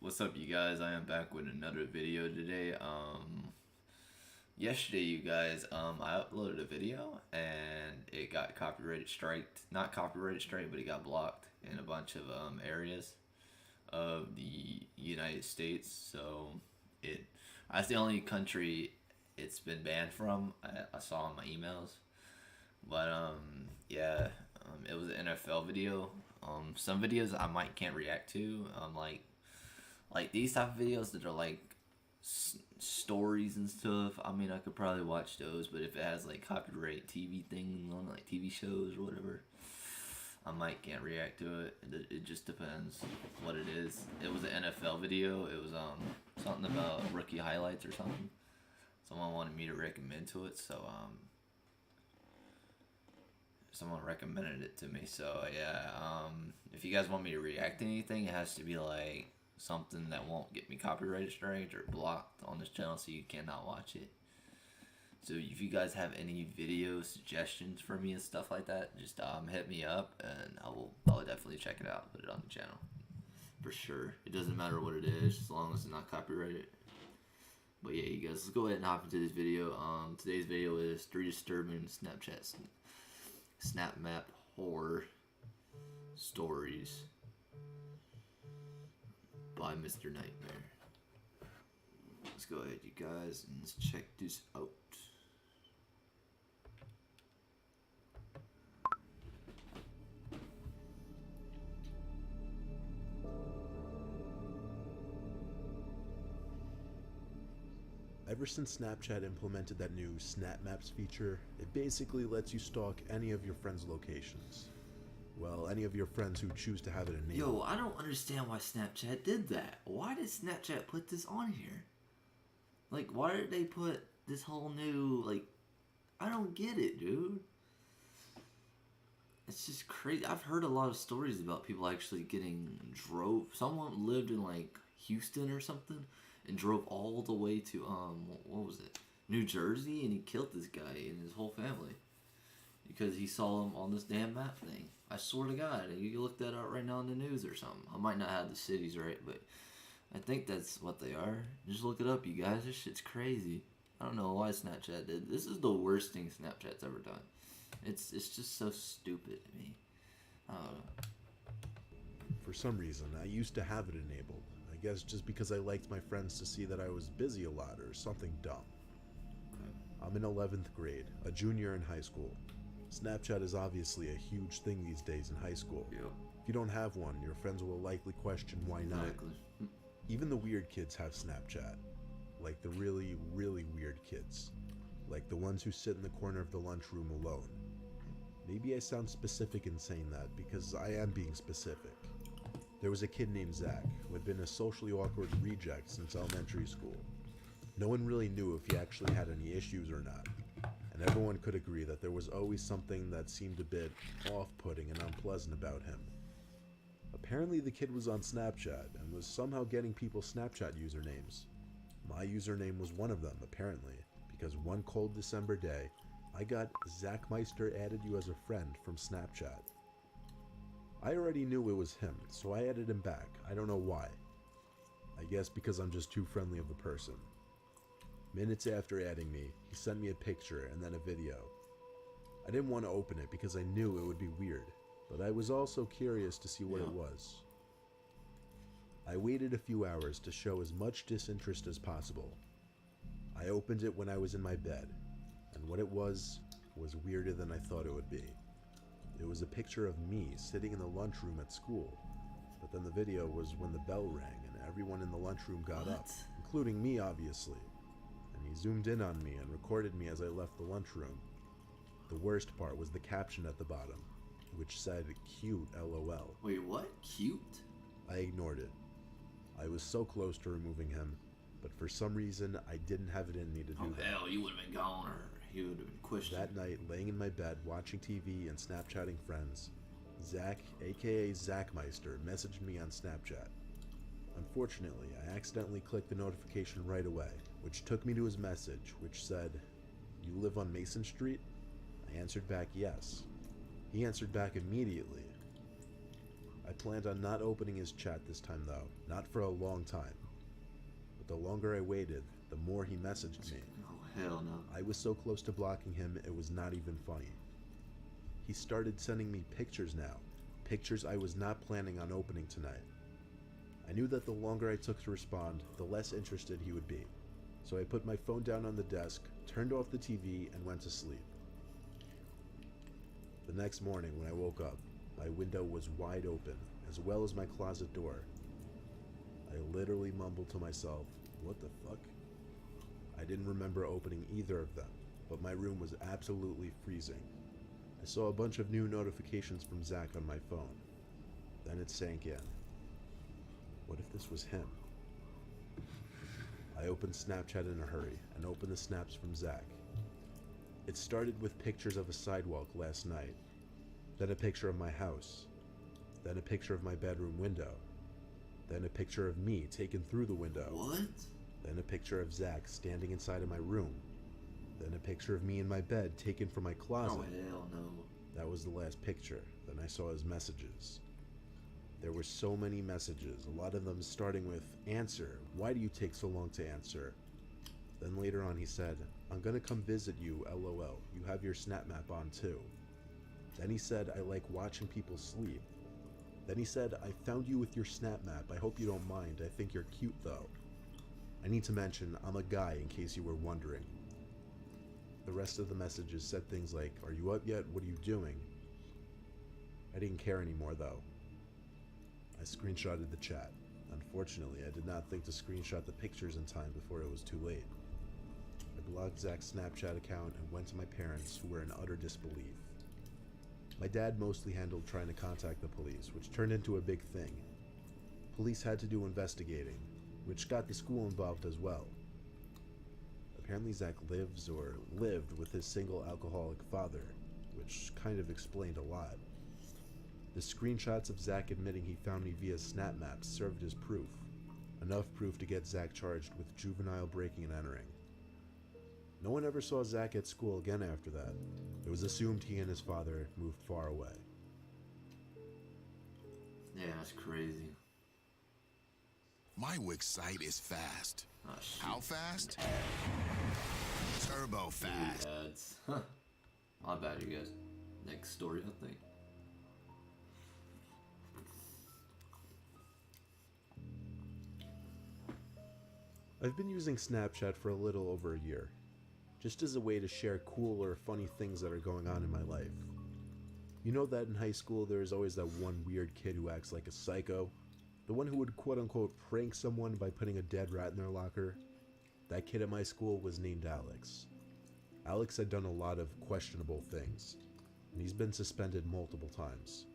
What's up, you guys? I am back with another video today. Yesterday, you guys, I uploaded a video and it got copyrighted striked. Not copyrighted strike, but it got blocked in a bunch of areas of the United States. So it, that's the only country it's been banned from. I saw in my emails, but yeah, it was an NFL video. Some videos I might can't react to. Like these type of videos that are like stories and stuff. I mean, I could probably watch those, but if it has like copyright TV things on, like TV shows or whatever, I might can't react to it. It just depends what it is. It was an NFL video. It was something about rookie highlights or something. Someone wanted me to recommend to it, so someone recommended it to me. So yeah, if you guys want me to react to anything, it has to be like something that won't get me copyrighted strike or blocked on this channel, so you cannot watch it. So if you guys have any video suggestions for me and stuff like that, just hit me up and I'll definitely check it out, put it on the channel for sure. It doesn't matter what it is, as long as it's not copyrighted. But yeah, you guys, let's go ahead and hop into this video. Today's video is 3 disturbing Snapchat snap map horror stories by Mr. Nightmare. Let's go ahead, you guys, and let's check this out. Ever since Snapchat implemented that new Snap Maps feature, it basically lets you stalk any of your friends' locations. Well, any of your friends who choose to have it enabled. Yo, I don't understand why Snapchat did that. Why did Snapchat put this on here? Like, why did they put this whole new, like, I don't get it, dude. It's just crazy. I've heard a lot of stories about people actually getting someone lived in, like, Houston or something and drove all the way to, what was it? New Jersey, and he killed this guy and his whole family because he saw him on this damn map thing. I swear to God, you can look that up right now in the news or something. I might not have the cities right, but I think that's what they are. Just look it up, you guys. This shit's crazy. I don't know why Snapchat did. This is the worst thing Snapchat's ever done. It's just so stupid to me. I don't know. For some reason, I used to have it enabled. I guess just because I liked my friends to see that I was busy a lot or something dumb. I'm in 11th grade, a junior in high school. Snapchat is obviously a huge thing these days in high school. Yep. If you don't have one, your friends will likely question why not. Exactly. Even the weird kids have Snapchat. Like the really, really weird kids. Like the ones who sit in the corner of the lunchroom alone. Maybe I sound specific in saying that because I am being specific. There was a kid named Zach who had been a socially awkward reject since elementary school. No one really knew if he actually had any issues or not, and everyone could agree that there was always something that seemed a bit off-putting and unpleasant about him. Apparently the kid was on Snapchat and was somehow getting people's Snapchat usernames. My username was one of them, apparently, because one cold December day, I got Zach Meister added you as a friend from Snapchat. I already knew it was him, so I added him back. I don't know why. I guess because I'm just too friendly of a person. Minutes after adding me, he sent me a picture and then a video. I didn't want to open it because I knew it would be weird, but I was also curious to see what it was. I waited a few hours to show as much disinterest as possible. I opened it when I was in my bed, and what it was weirder than I thought it would be. It was a picture of me sitting in the lunchroom at school, but then the video was when the bell rang and everyone in the lunchroom got up, including me obviously, and he zoomed in on me and recorded me as I left the lunchroom. The worst part was the caption at the bottom, which said, "Cute, LOL." Wait, what? Cute? I ignored it. I was so close to removing him, but for some reason I didn't have it in me to do that. Hell, you would have been gone, or he would have been questioned. That night, laying in my bed watching TV and Snapchatting friends, Zach, aka Zachmeister, messaged me on Snapchat. Unfortunately, I accidentally clicked the notification right away, which took me to his message, which said, "You live on Mason Street?" I answered back yes. He answered back immediately. I planned on not opening his chat this time though, not for a long time. But the longer I waited, the more he messaged me. Oh, hell no. I was so close to blocking him, it was not even funny. He started sending me pictures now, pictures I was not planning on opening tonight. I knew that the longer I took to respond, the less interested he would be. So I put my phone down on the desk, turned off the TV, and went to sleep. The next morning when I woke up, my window was wide open, as well as my closet door. I literally mumbled to myself, "What the fuck?" I didn't remember opening either of them, but my room was absolutely freezing. I saw a bunch of new notifications from Zach on my phone. Then it sank in. What if this was him? I opened Snapchat in a hurry and opened the snaps from Zach. It started with pictures of a sidewalk last night, then a picture of my house, then a picture of my bedroom window, then a picture of me taken through the window. What? Then a picture of Zach standing inside of my room, then a picture of me in my bed taken from my closet. Oh, hell no. That was the last picture. Then I saw his messages. There were so many messages, a lot of them starting with, "Answer, why do you take so long to answer?" Then later on he said, "I'm gonna come visit you, LOL, you have your Snap Map on too." Then he said, "I like watching people sleep." Then he said, "I found you with your Snap Map, I hope you don't mind, I think you're cute though." I need to mention, I'm a guy in case you were wondering. The rest of the messages said things like, "Are you up yet? What are you doing?" I didn't care anymore though. I screenshotted the chat. Unfortunately, I did not think to screenshot the pictures in time before it was too late. I blocked Zach's Snapchat account and went to my parents, who were in utter disbelief. My dad mostly handled trying to contact the police, which turned into a big thing. Police had to do investigating, which got the school involved as well. Apparently Zach lives or lived with his single alcoholic father, which kind of explained a lot. The screenshots of Zach admitting he found me via Snap Maps served as proof. Enough proof to get Zach charged with juvenile breaking and entering. No one ever saw Zach at school again after that. It was assumed he and his father moved far away. Yeah, that's crazy. My Wix site is fast. Oh, shit. How fast? Turbo fast. Ads. Huh. My bad, you guys. Next story, I think. I've been using Snapchat for a little over a year, just as a way to share cool or funny things that are going on in my life. You know that in high school there is always that one weird kid who acts like a psycho? The one who would quote-unquote prank someone by putting a dead rat in their locker? That kid at my school was named Alex. Alex had done a lot of questionable things, and he's been suspended multiple times.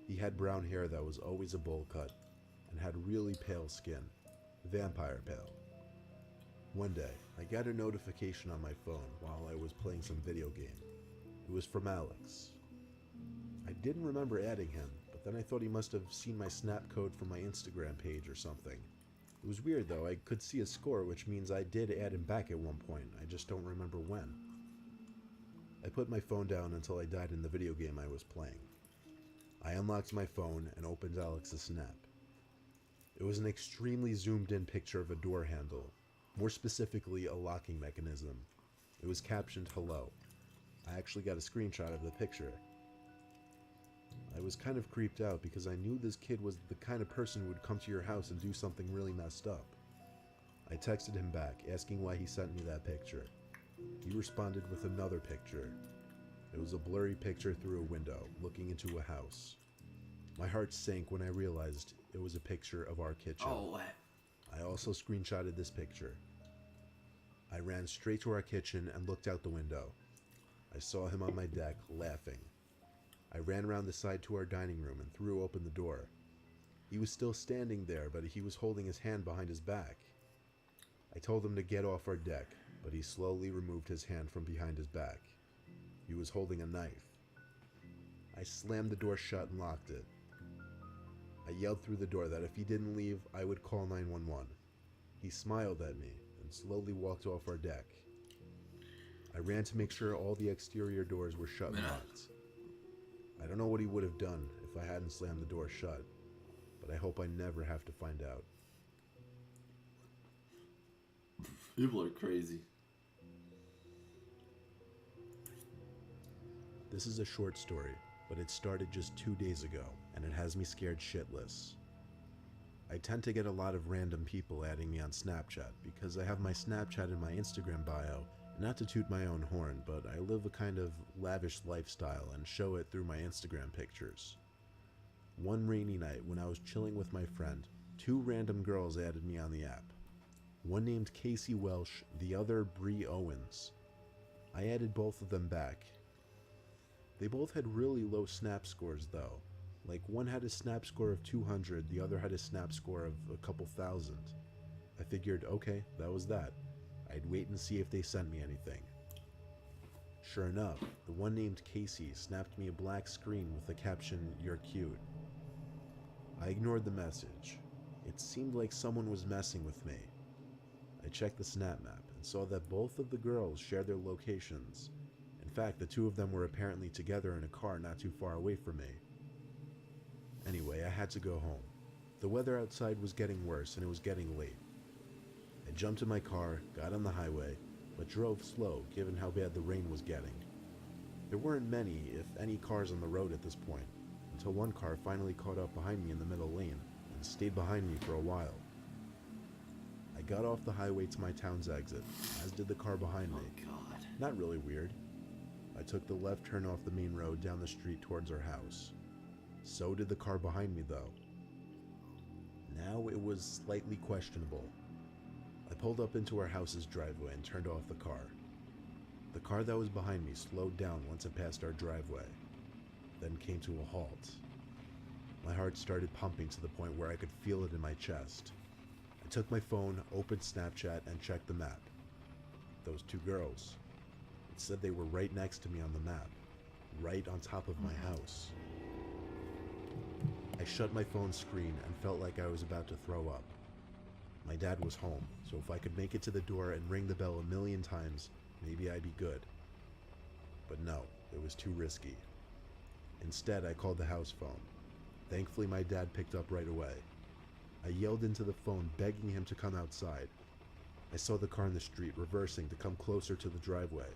He had brown hair that was always a bowl cut, and had really pale skin, vampire pale. One day, I got a notification on my phone while I was playing some video game. It was from Alex. I didn't remember adding him, but then I thought he must have seen my snap code from my Instagram page or something. It was weird though, I could see his score, which means I did add him back at one point, I just don't remember when. I put my phone down until I died in the video game I was playing. I unlocked my phone and opened Alex's snap. It was an extremely zoomed in picture of a door handle, more specifically a locking mechanism. It was captioned "Hello." I actually got a screenshot of the picture. I was kind of creeped out because I knew this kid was the kind of person who would come to your house and do something really messed up. I texted him back, asking why he sent me that picture. He responded with another picture. It was a blurry picture through a window, looking into a house. My heart sank when I realized it was a picture of our kitchen. Oh, what? I also screenshotted this picture. I ran straight to our kitchen and looked out the window. I saw him on my deck, laughing. I ran around the side to our dining room and threw open the door. He was still standing there, but he was holding his hand behind his back. I told him to get off our deck, but he slowly removed his hand from behind his back. He was holding a knife. I slammed the door shut and locked it. I yelled through the door that if he didn't leave, I would call 911. He smiled at me and slowly walked off our deck. I ran to make sure all the exterior doors were shut and locked. I don't know what he would have done if if I hadn't slammed the door shut, but I hope I never have to find out. People are crazy. This is a short story, but it started just 2 days ago, and it has me scared shitless. I tend to get a lot of random people adding me on Snapchat because I have my Snapchat in my Instagram bio. Not to toot my own horn, but I live a kind of lavish lifestyle and show it through my Instagram pictures. One rainy night when I was chilling with my friend, 2 random girls added me on the app. One named Casey Welsh, the other Bree Owens. I added both of them back. They both had really low snap scores though. Like one had a snap score of 200, the other had a snap score of a couple thousand. I figured, okay, that was that. I'd wait and see if they sent me anything. Sure enough, the one named Casey snapped me a black screen with the caption, "You're cute." I ignored the message. It seemed like someone was messing with me. I checked the snap map and saw that both of the girls shared their locations. In fact, the 2 of them were apparently together in a car not too far away from me. Anyway, I had to go home. The weather outside was getting worse and it was getting late. I jumped in my car, got on the highway, but drove slow given how bad the rain was getting. There weren't many, if any, cars on the road at this point, until one car finally caught up behind me in the middle lane and stayed behind me for a while. I got off the highway to my town's exit, as did the car behind me. Oh God. Not really weird. I took the left turn off the main road down the street towards our house. So did the car behind me though. Now it was slightly questionable. I pulled up into our house's driveway and turned off the car. The car that was behind me slowed down once it passed our driveway, then came to a halt. My heart started pumping to the point where I could feel it in my chest. I took my phone, opened Snapchat, and checked the map. Those 2 girls. It said they were right next to me on the map, right on top of my house. I shut my phone screen and felt like I was about to throw up. My dad was home, so if I could make it to the door and ring the bell a million times, maybe I'd be good. But no, it was too risky. Instead, I called the house phone. Thankfully, my dad picked up right away. I yelled into the phone, begging him to come outside. I saw the car in the street reversing to come closer to the driveway.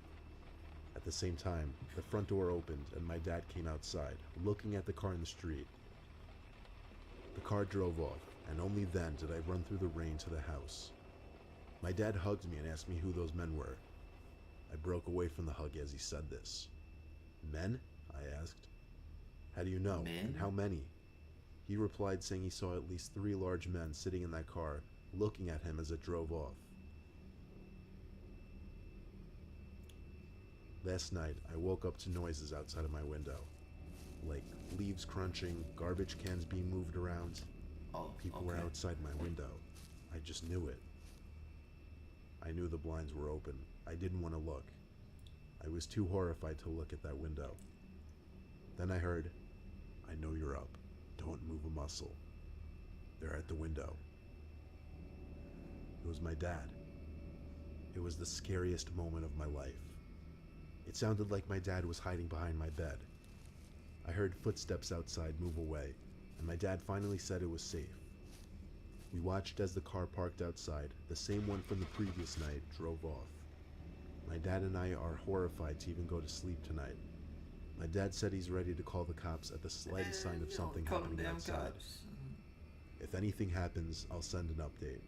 At the same time, the front door opened and my dad came outside, looking at the car in the street. The car drove off, and only then did I run through the rain to the house. My dad hugged me and asked me who those men were. I broke away from the hug as he said this. "Men?" I asked. "How do you know? Men? And how many?" He replied saying he saw at least 3 large men sitting in that car, looking at him as it drove off. Last night, I woke up to noises outside of my window. Like leaves crunching, garbage cans being moved around. Oh, People were okay. outside my window. I just knew it. I knew the blinds were open. I didn't want to look. I was too horrified to look at that window. Then I heard, "I know you're up. Don't move a muscle." They're at the window. It was my dad. It was the scariest moment of my life. It sounded like my dad was hiding behind my bed. I heard footsteps outside move away, and my dad finally said it was safe. We watched as the car parked outside, the same one from the previous night, drove off. My dad and I are horrified to even go to sleep tonight. My dad said he's ready to call the cops at the slightest sign of something happening outside. If anything happens, I'll send an update.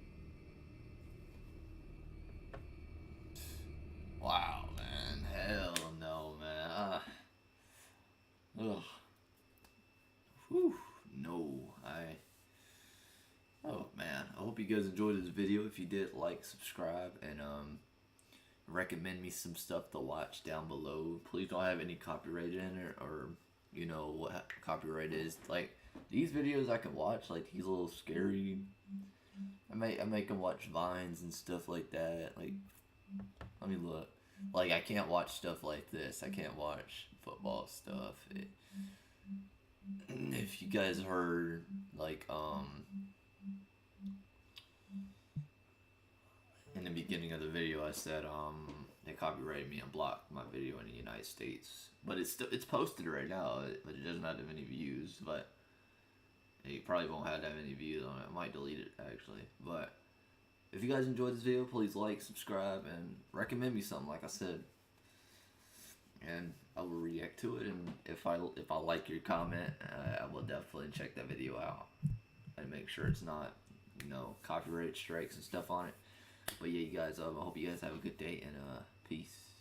Wow, man. Hell no, man. Ugh. Whew. No. Oh, man. I hope you guys enjoyed this video. If you did, like, subscribe, and, recommend me some stuff to watch down below. Please don't have any copyright in it, or you know what copyright is. Like, these videos I can watch, like these little scary. I make them watch vines and stuff like that. Like, let me look. Like, I can't watch stuff like this. I can't watch football stuff. If you guys heard, like, in the beginning of the video, I said, I it copyrighted me and blocked my video in the United States. But it's posted right now, but it doesn't have that many views. But it probably won't have that many views on it. I might delete it actually. But if you guys enjoyed this video, please like, subscribe, and recommend me something. Like I said, and I will react to it. And if I like your comment, I will definitely check that video out and make sure it's not, you know, copyright strikes and stuff on it. But yeah, you guys, I hope you guys have a good day, and peace.